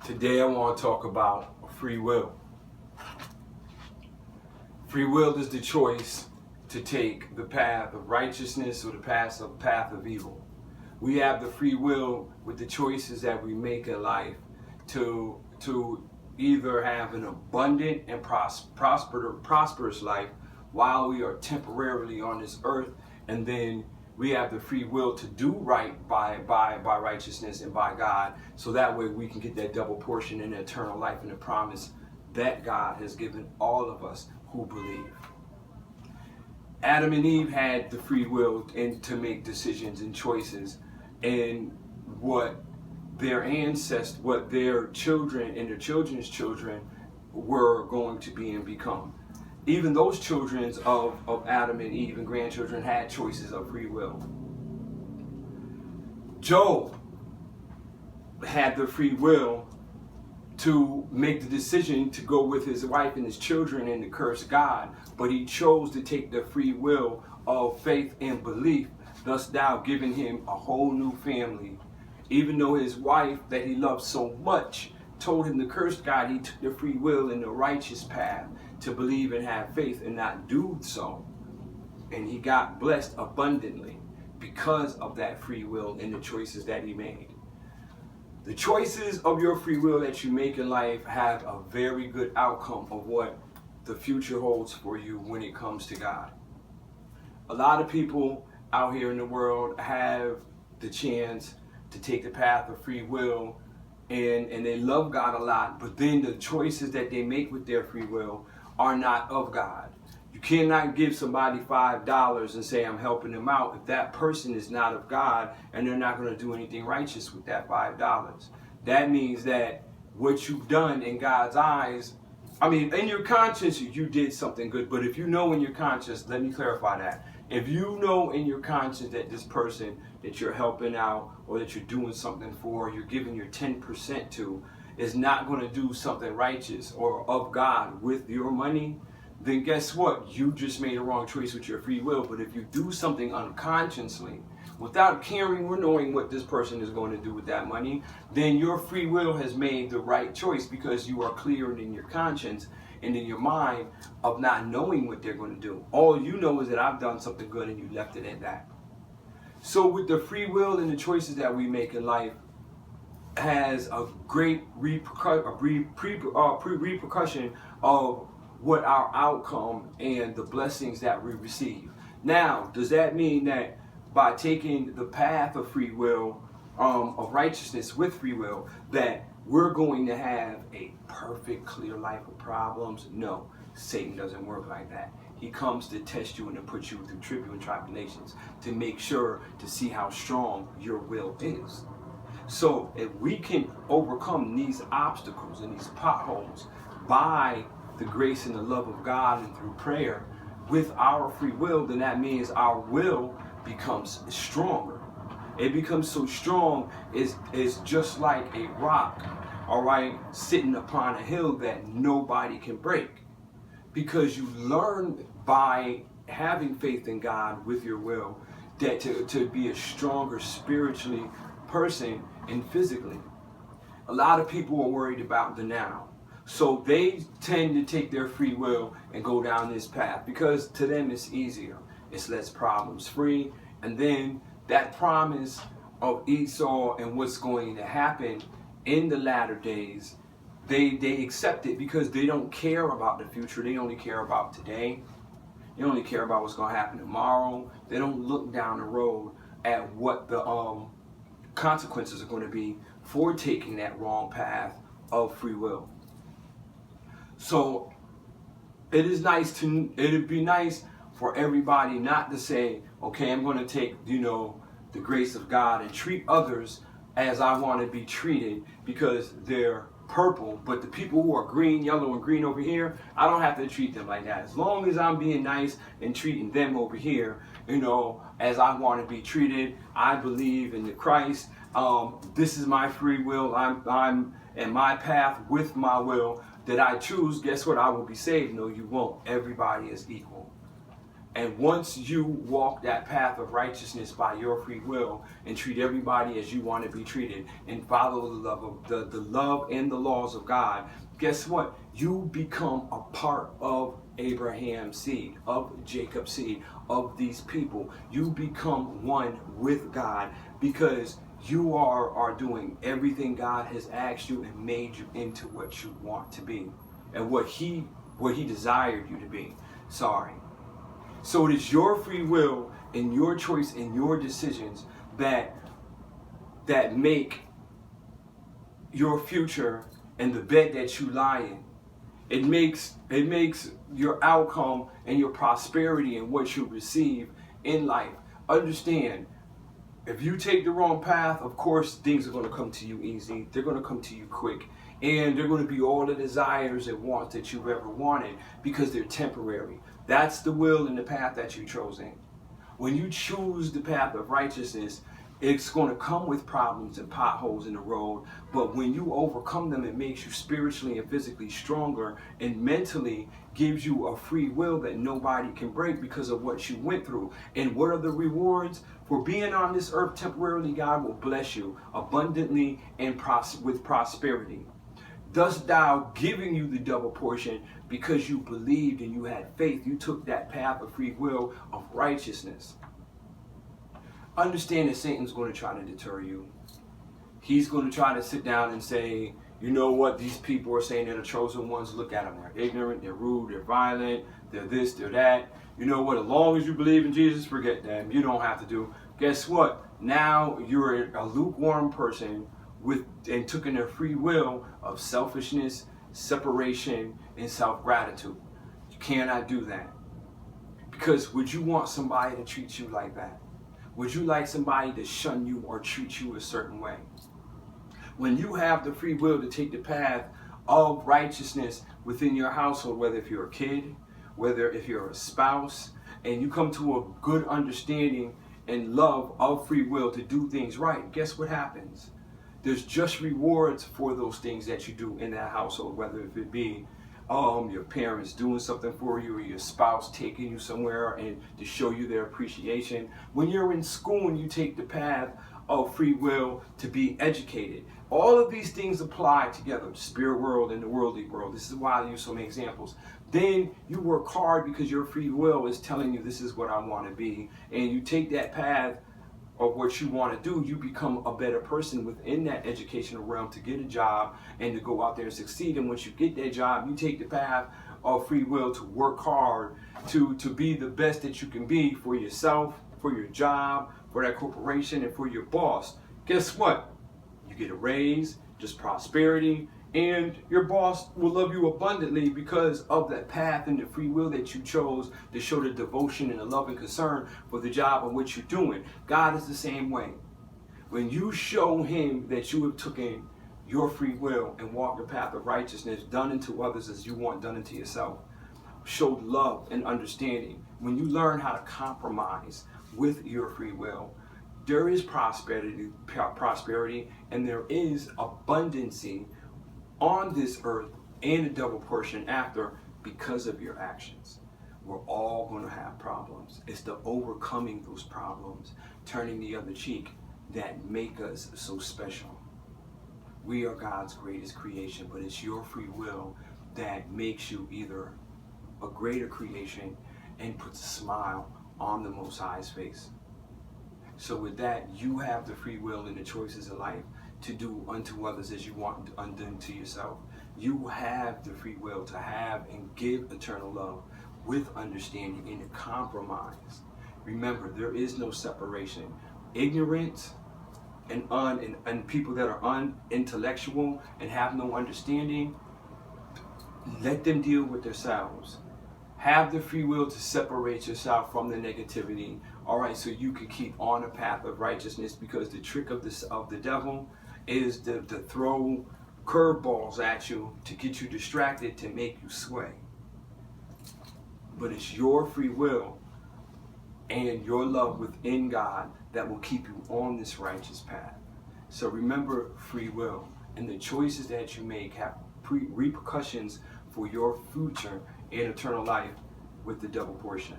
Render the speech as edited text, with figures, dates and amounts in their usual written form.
Today I want to talk about free will. Free will is the choice to take the path of righteousness or the path of evil. We have the free will with the choices that we make in life to either have an abundant and prosperous life while we are temporarily on this earth, and then we have the free will to do right by righteousness and by God, so that way we can get that double portion in eternal life and the promise that God has given all of us who believe. Adam and Eve had the free will to make decisions and choices, and what their ancestors, what their children and their children's children were going to be and become. Even those children of Adam and Eve and grandchildren had choices of free will. Job had the free will to make the decision to go with his wife and his children and to curse God, but he chose to take the free will of faith and belief, thus now giving him a whole new family. Even though his wife that he loved so much told him to curse God, he took the free will in the righteous path to believe and have faith and not do so. And he got blessed abundantly because of that free will and the choices that he made. The choices of your free will that you make in life have a very good outcome of what the future holds for you when it comes to God. A lot of people out here in the world have the chance to take the path of free will, and they love God a lot, but then the choices that they make with their free will are not of God. You cannot give somebody $5 and say I'm helping them out if that person is not of God and they're not going to do anything righteous with that $5. That means that what you've done in God's eyes, in your conscience you did something good, but if you know in your conscience, let me clarify that. If you know in your conscience that this person that you're helping out or that you're doing something for, you're giving your 10% to, is not going to do something righteous or of God with your money, then guess what? You just made a wrong choice with your free will. But if you do something unconsciously, without caring or knowing what this person is going to do with that money, then your free will has made the right choice because you are clear in your conscience and in your mind of not knowing what they're going to do. All you know is that I've done something good and you left it at that. So with the free will and the choices that we make in life has a great repercussion of what our outcome and the blessings that we receive. Now, does that mean that by taking the path of free will, of righteousness with free will, that we're going to have a perfect, clear life of problems? No, Satan doesn't work like that. He comes to test you and to put you through tribulation and tribulations to make sure to see how strong your will is. So if we can overcome these obstacles and these potholes by the grace and the love of God and through prayer with our free will, then that means our will becomes stronger. It becomes so strong, it's just like a rock, all right, sitting upon a hill that nobody can break. Because you learn by having faith in God with your will that to be a stronger spiritually person and physically. A lot of people are worried about the now. So they tend to take their free will and go down this path because to them it's easier. It's less problems free. And then that promise of Esau and what's going to happen in the latter days, they accept it because they don't care about the future. They only care about today. They only care about what's going to happen tomorrow. They don't look down the road at what the consequences are going to be for taking that wrong path of free will. So it'd be nice for everybody not to say, okay, I'm going to take, the grace of God and treat others as I want to be treated because they're purple, but the people who are green, yellow, and green over here, I don't have to treat them like that. As long as I'm being nice and treating them over here, as I want to be treated, I believe in the Christ. This is my free will. I'm in my path with my will that I choose. Guess what? I will be saved. No, you won't. Everybody is equal. And once you walk that path of righteousness by your free will and treat everybody as you want to be treated and follow the love and the laws of God, guess what? You become a part of Abraham's seed, of Jacob's seed, of these people. You become one with God because you are doing everything God has asked you and made you into what you want to be and what he desired you to be. Sorry. So it is your free will and your choice and your decisions that make your future and the bed that you lie in. It makes your outcome and your prosperity and what you receive in life. Understand, if you take the wrong path, of course, things are going to come to you easy. They're going to come to you quick. And they're going to be all the desires and wants that you've ever wanted because they're temporary. That's the will and the path that you've chosen. When you choose the path of righteousness, it's going to come with problems and potholes in the road. But when you overcome them, it makes you spiritually and physically stronger and mentally gives you a free will that nobody can break because of what you went through. And what are the rewards? For being on this earth temporarily, God will bless you abundantly and with prosperity. Thus thou giving you the double portion because you believed and you had faith. You took that path of free will of righteousness. Understand that Satan's going to try to deter you. He's going to try to sit down and say, you know what, these people are saying they're the chosen ones. Look at them. They're ignorant, they're rude, they're violent, they're this, they're that. You know what, as long as you believe in Jesus, forget them. You don't have to do. Guess what? Now you're a lukewarm person and took in their free will of selfishness, separation, and self-gratitude. You cannot do that. Because would you want somebody to treat you like that? Would you like somebody to shun you or treat you a certain way? When you have the free will to take the path of righteousness within your household, whether if you're a kid, whether if you're a spouse, and you come to a good understanding and love of free will to do things right, guess what happens? There's just rewards for those things that you do in that household, whether if it be your parents doing something for you or your spouse taking you somewhere and to show you their appreciation. When you're in school and you take the path of free will to be educated, all of these things apply together, the spirit world and the worldly world. This is why I use so many examples. Then you work hard because your free will is telling you this is what I want to be, and you take that path of what you want to do. You become a better person within that educational realm to get a job and to go out there and succeed. And once you get that job, you take the path of free will to work hard to be the best that you can be for yourself, for your job, for that corporation, and for your boss. Guess what? You get a raise, just prosperity, and your boss will love you abundantly because of that path and the free will that you chose to show the devotion and the love and concern for the job in which you're doing. God is the same way. When you show him that you have taken your free will and walked the path of righteousness, done unto others as you want done unto yourself, showed love and understanding. When you learn how to compromise with your free will, there is prosperity, and there is abundancy on this earth and a double portion after because of your actions. We're all going to have problems. It's the overcoming those problems, turning the other cheek, that make us so special. We are God's greatest creation, but it's your free will that makes you either a greater creation and puts a smile on the Most High's face. So with that, you have the free will and the choices in life to do unto others as you want undone to yourself. You have the free will to have and give eternal love with understanding and a compromise. Remember, there is no separation. Ignorance and people that are unintellectual and have no understanding, let them deal with themselves. Have the free will to separate yourself from the negativity, all right, so you can keep on a path of righteousness, because the trick of the devil is to throw curveballs at you to get you distracted, to make you sway. But it's your free will and your love within God that will keep you on this righteous path. So remember, free will and the choices that you make have repercussions for your future and eternal life with the double portion.